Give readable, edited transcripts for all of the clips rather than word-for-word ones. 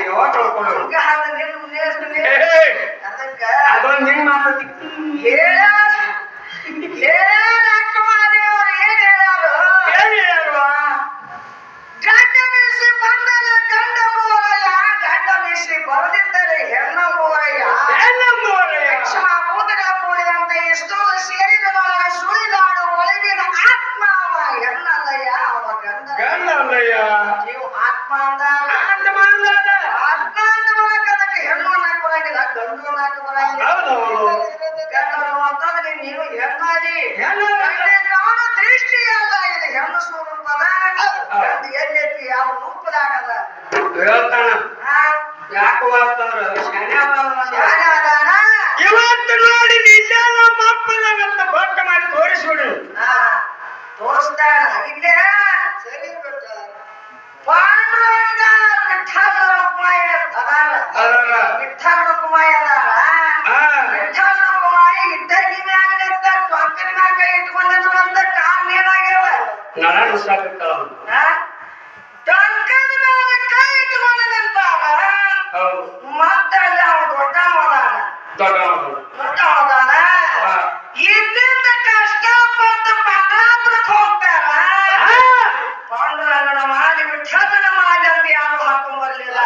ಯಾವಾಗ ಕಳ್ಕೊಂಡು ಅದೊಂದು ನಿನ್ ಮಾತು ಬರದಿದ್ದರೆ ಹೆಣ್ಣ ಬೋರಯ್ಯ ಭೂತಗಳ ಕೂಡಿದಂತ ಎಷ್ಟೋ ಸೇರಿದ ಸುಳಿದಾಡು ಒಳಗಿನ ಆತ್ಮ ಅವ ಹೆಣ್ಣಲ್ಲಯ್ಯ ಅವ ಗಂಡಲ್ಲಯ್ಯ ನೀವು ಆತ್ಮ ಅಂದಾಗ ಆತ್ಮ ಅಂತ ಮಾಡಕ್ಕೆ ಹೆಣ್ಣು ನಾಲ್ಕು ಬರಂಗಿಲ್ಲ ಗಂಡು ನಾಲ್ಕು ಬರಂಗಿಲ್ಲ ಗಂಡನು ಅಂತಂದ್ರೆ ನೀವು ಹೆಣ್ಣಾದಿ ಕಾಣ ದೃಷ್ಟಿ ಅಲ್ಲ ಇದು ಹೆಣ್ಣು ಸ್ವರೂಪದ ಎಲ್ಲೈತಿ ಯಾವ ರೂಪದಾಗದ ಹೇಳ್ತಾನ ಯಾಕೋ ಅಂತಂದ್ರ ಇವತ್ತು ನೋಡಿ ನಿಜ ನಮ್ಮ ಅಪ್ಪನಂತ ಭಟ್ಟ ಮಾಡಿ ತೋರಿಸ್ಬಿಡು ತೋರಿಸ್ತಾಳ ಇಲ್ಲೇ ಸರಿ ಪಾಂಡುರಂಗ ವಿಠಲ ರುಕ್ಮಾಯಿ ಅದಾಳ ವಿಠಲ ರುಕ್ಮಾಯಿ ಅದಾಳ ವಿಠಲ ರುಕ್ಮಾಯಿ ಇದ್ದಗಿ ಮ್ಯಾಗ ನಿಂತ ಟೊಂಕನ ಮ್ಯಾಗ ಇಟ್ಕೊಂಡಿದ್ರು ಅಂತ ಕಾಲ್ ನೀರಾಗ್ಯಾವ ನಳ ಸಾಕಿರ್ತಾಳ ಟೊಂಕದ ಮ್ಯಾಗ ಕೈ ಇಟ್ಕೊಂಡು ನಿಂತಾಗ ಮತ್ತೆ ಅಲ್ಲಿ ಅವ ದೊಡ್ಡವದಾನ ಇಲ್ಲಿಂದ ಕಷ್ಟಪಟ್ಟು ಪಂಡ್ರಾಪುರಕ್ಕೆ ಹೋಗ್ತಾರ ಪಾಂಡುರಂಗನ ಮಾಡಿ ವಿಠಲನ ಮಾಡಿ ಅಂತ ಯಾರು ಹಾಕೊಂಡ್ ಬರ್ಲಿಲ್ಲ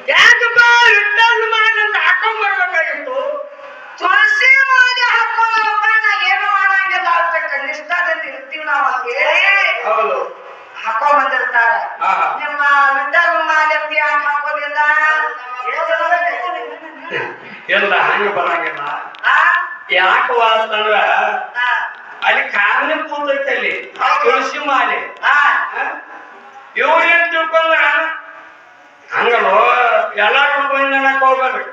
ಯಾಕಪ್ಪ ವಿಠಲ್ ಮಾಡಿ ಅಂತ ಹಾಕೊಂಡ್ ಬರ್ಬೇಕಾಗಿತ್ತು ತುಳಸಿ ಮಾಡಿ ಹಾಕೊಂಡು ಹೋಗೋಣ ಏನು ಮಾಡಂಗಿಲ್ಲ ಅಂತ ನಿಷ್ಠಾದಲ್ಲಿ ಇರ್ತೀವಿ ನಾವು ಹೇಳಿ ಹಾಕೊಂಡ್ ಬಂದಿರ್ತಾರ ನಿಮ್ಮ ವಿಠಲ್ ಮಾಡಿ ಅಂತ ಯಾಕೆ ಹಾಕೋದಿಲ್ಲ ಎಲ್ಲ ಹಂಗ ಬರಂಗಿಲ್ಲ ಯಾಕವ ಅಂತಂದ್ರ ಅಲ್ಲಿ ಕಾರಣ ಕೂತೈತಿ ಅಲ್ಲಿ ತುಳಸಿ ಮಾಲೆ ಇವ್ರು ಏನ್ ತಿಳ್ಕೊಂಡ್ರ ಹಂಗಲ್ವ ಎಲ್ಲಾರು ಬಂದನಕ್ ಹೋಗ್ಬೇಡ್ರಿ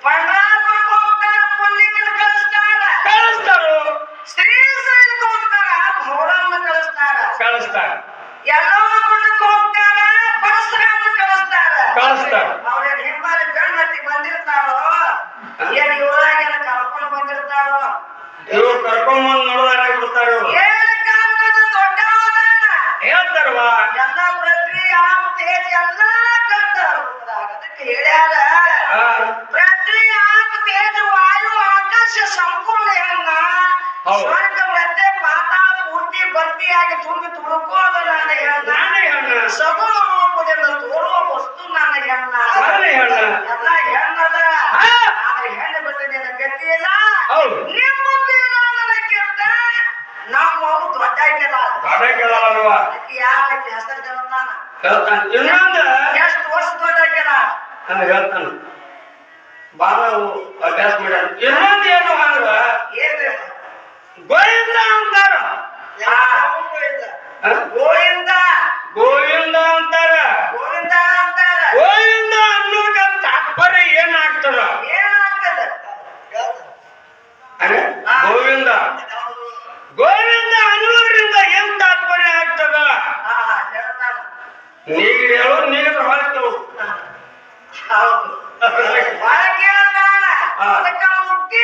ಪಂಡ್ರಾಪುರಕ್ಕೆ ಹೋಗ್ತಾರ ಪುಣ್ಯಕ್ಕೆ ಕಳಿಸ್ತಾರ ಶ್ರೀಶೈಲಕ್ಕೆ ಹೋಗ್ತಾರ ಭೌರಮ್ಮ ಕಳಿಸ್ತಾರ ಎಲ್ಲವನ್ನ ಗುಡ್ಡಕ್ಕೆ ಹೋಗ್ತಾರ ಪರಶುರಾಮನ ಕಳಿಸ್ತಾರ ಅವ್ರೇನ್ ಹಿಂಬಾಲಿ ಗಣಮತಿ ಬಂದಿರ್ತಾರೋ ಏನ್ ಇವರಾಗೆಲ್ಲ ಕರ್ಕೊಂಡು ಬಂದಿರ್ತಾರೋ ಇವ್ರು ಕರ್ಕೊಂಬಂದ್ ನೋಡುವಾಗ ಬಿಡ್ತಾರ ಏಳು ಕಾಲದ ದೊಡ್ಡವನ ಹೇಳ್ತಾರವಾ ಎಲ್ಲ ಪ್ರತಿ ಆಪ್ ತೇಜ್ ಎಲ್ಲ ಗಂಡ ಅದಕ್ಕೆ ಹೇಳ್ಯಾರ ಪ್ರತಿ ಆಪ್ ತೇಜ್ ವಾಯು ಆಕಾಶ ಸಂಪೂರ್ಣ ಹೆಣ್ಣ ಸ್ವರ್ಗ ಮತ್ತೆ ಪಾತಾಳ ಪೂರ್ತಿ ಭರ್ತಿಯಾಗಿ ತುಂಬಿ ತುಳುಕೋದು ನನ್ನ ಹೆಣ್ಣ ಸಗುಣ ರೂಪದಿಂದ ತೋರುವ ವಸ್ತು ನನ್ನ ಹೆಣ್ಣ ಎಲ್ಲ ಹೆಣ್ಣದ ಹೆಣ್ಣು ಬಿಟ್ಟು ನಿನ್ನ ಗತಿ ಇಲ್ಲ ನಿಮ್ಮ ನನಗಿಂತ ನಮ್ಮ ದೊಡ್ಡ ಯಾಕೆ ಹೆಸರು ಹೇಳ್ತಾನ ಇನ್ನೊಂದು ಎಷ್ಟು ವರ್ಷ ದೊಡ್ಡ ಹೇಳ್ತಾನ ಬಾಳ ಅಭ್ಯಾಸ ಮಾಡ್ಯಾನ ಇನ್ನೊಂದು ಏನು ಅಂದ್ರ ಏನ್ರಿ ಗೋವಿಂದ ಅಂತಾರ ಗೋವಿಂದ ಗೋವಿಂದ ಅಂತಾರ ಗೋವಿಂದ ಅಂತಾರ ಗೋವಿಂದ ಅನ್ನೋದ ತಾತ್ಪರ್ಯ ಏನಾಗ್ತದ ಏನಾಗ್ತದ ಗೋವಿಂದ ಗೋವಿಂದ ಅನ್ನೋದ್ರಿಂದ ಏನ್ ತಾತ್ಪರ್ಯ ಆಗ್ತದ ನೀಗಿರಿ ಹೇಳು ನೀಗಿದ್ರೆ ಹೊರತೇವು ಹೌದು ಹೊರಗೆ ಅದಕ್ಕ ಮುಕ್ತಿ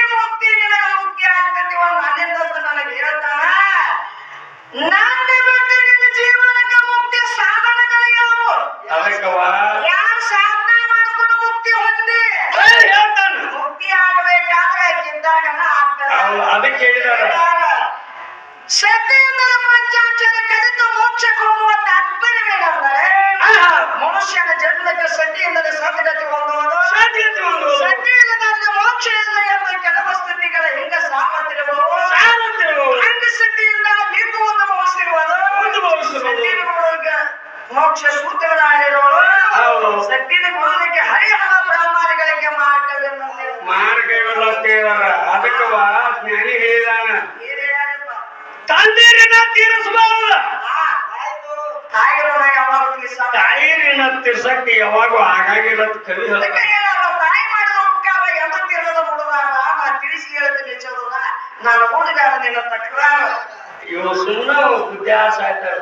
ನಿನಗ ಮುಕ್ತಿ ಆಗ್ತತಿ ಒಂದು ಅನಿಂದ ನನಗೆ ಹೇಳ್ತಾನ ನನ್ನ ಬಿಟ್ಟು ನಿನ್ನ ಜೀವನಕ್ಕೆ ಮುಕ್ತಿ ಸಾಧನಗಳು ಯಾವುವು ಅದಕ್ಕವ ಯಾರು ಸಾಧನೆ ಮಾಡ್ಕೊಂಡು ಮುಕ್ತಿ ಹೊಂದಿ ಹೇಳ್ತಾನ ಮುಕ್ತಿ ಆಗಬೇಕಾದ್ರೆ ಕಿದ್ದಾಗನ ಆಗ್ತದೆ ಅದಕ್ಕೆ ಹೇಳಿದಾರ ಶ್ರದ್ಧೆಯಿಂದ ಪಂಚಾಕ್ಷರ ಕಲಿತು ಮೋಕ್ಷಕ್ಕೆ ಹೋಗುವ ತಾತ್ಪರ್ಯವೇನೆಂದರೆ ಮನುಷ್ಯನ ಜನ್ಮಕ್ಕೆ ಶ್ರದ್ಧೆಯಿಂದಲೇ ಸದ್ಗತಿ ಹೊಂದುವುದು ಶ್ರದ್ಧೆಯಿಲ್ಲದ ಮೋಕ್ಷ ಇಲ್ಲ ಎಂಬ ಕೆಲವು ಸ್ಥಿತಿಗಳ ಹಿಂಗ ಸಾಮರ್ಥ್ಯವು ಅಂಗಶಕ್ತಿಯಿಂದ ಲಿಂಗು ಅನುಭವಿಸಿರುವುದು ಮೋಕ್ಷ ಸೂತ್ರಗಳಾಗಿರುವುದು ಶಕ್ತಿಯ ಗುರುವಿಗೆ ಹರಿಹರ ಬ್ರಹ್ಮಾದಿಗಳಿಗೆ ಮಾರ್ಗವೆಲ್ಲ ಅದಕ್ಕವ ಜ್ಞಾನಿ ಹೇಳಿದಾನ ತಂದೆರಿನ ತೀರಿಸಬಹುದು ತಾಯಿರಿನ ತೀರ್ಸಕ್ಕೆ ಯಾವಾಗೂ ಹಾಗಾಗಿರತ್ ಕವಿ ತಾಯಿ ಮಾಡಿದ ಉಪಕಾರ ಎತ್ತಿರೋದು ಮುಡುವಾಗ ನಾ ತಿಳಿಸಿ ಹೇಳ್ತೀನಿ ಚದುರ ನಾನು ಹುಡುಗಾರ ನಿನ್ನ ತಕ್ರಾರ ಇವು ಸುಮ್ಮನೆ ವಿದ್ಯಾಸ ಆಯ್ತಾರ